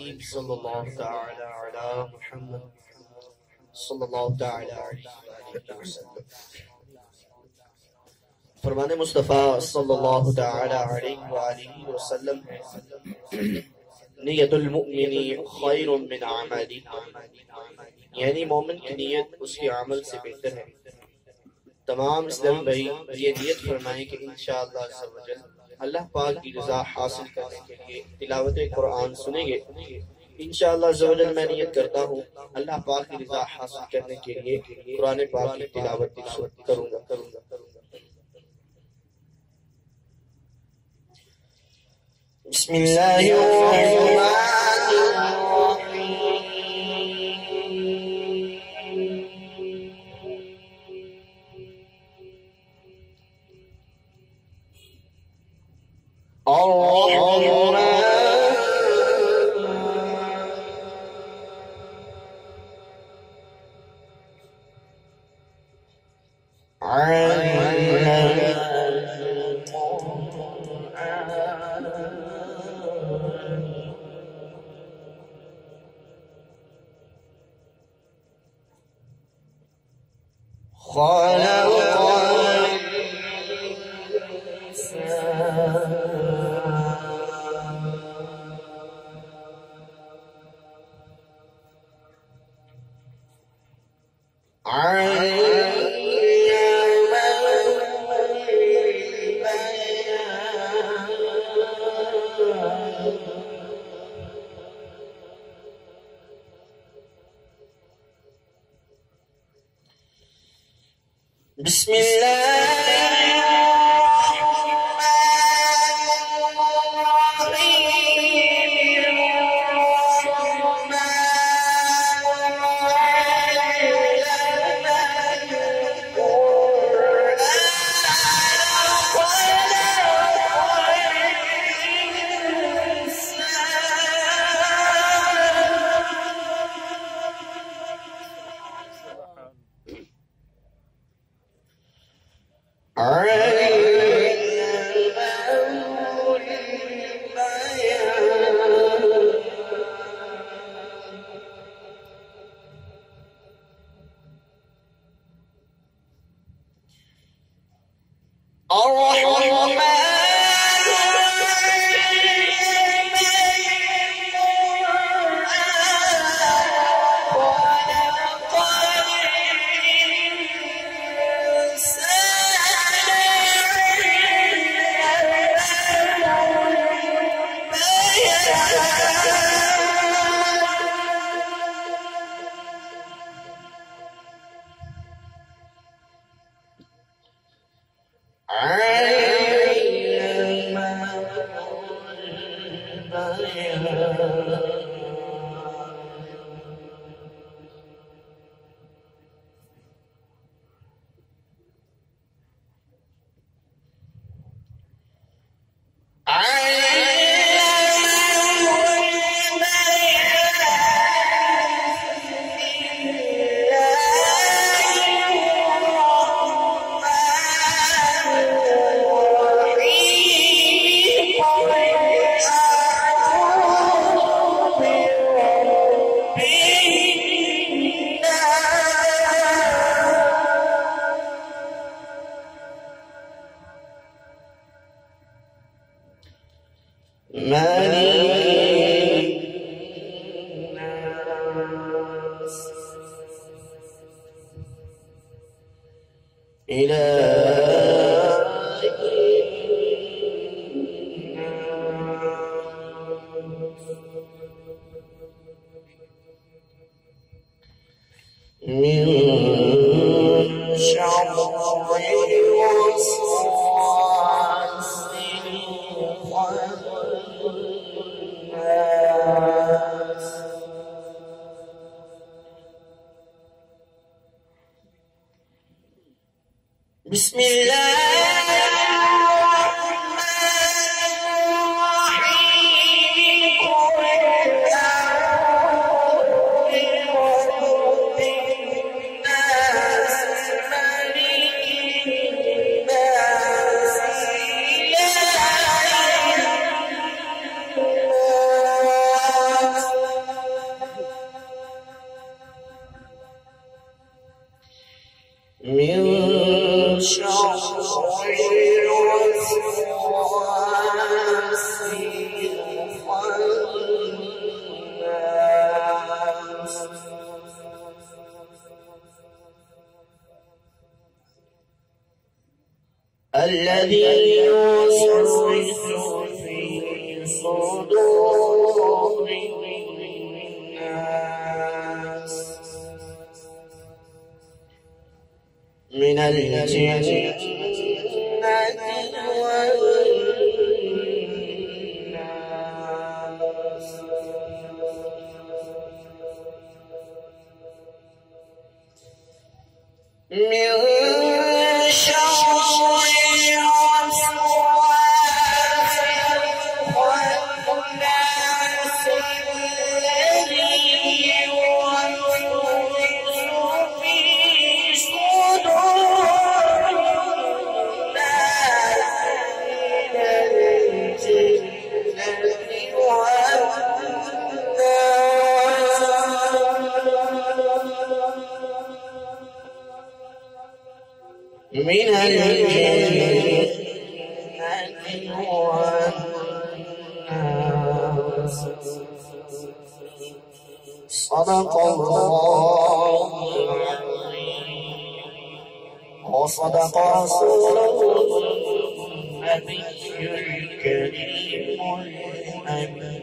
الحبيب صلى الله تعالى على محمد صلى الله تعالى عليه वसल्लम। फरमाने मुस्तफ़ा सल्लल्लाहु ताला अलैहि वसल्लम है, नियतुल मुमिनी खैरुम मिन अमली, यानी मोमिन की नियत उसके अमल से बेहतर है। तमाम इस्लामी भाई ये नियत फरमाएं कि इंशाअल्लाह अज़्ज़ा व जल अल्लाह पाक की रज़ा हासिल करने के लिए तिलावत कुरान सुनेंगे। इंशाअल्लाह अज़्ज़ा व जल मैं नियत करता हूँ अल्लाह पाक की रज़ा हासिल करने के लिए कुरान पाक की तिलावत करूँगा। الذي يوسوس في صدور الناس من الجنة والناس. من شر الوسواس الخناس الذي يوسوس في صدور الناس من الجنة والناس. من الجنة والناس. صدق الله وصدق رسوله النبي الكريم الأمين.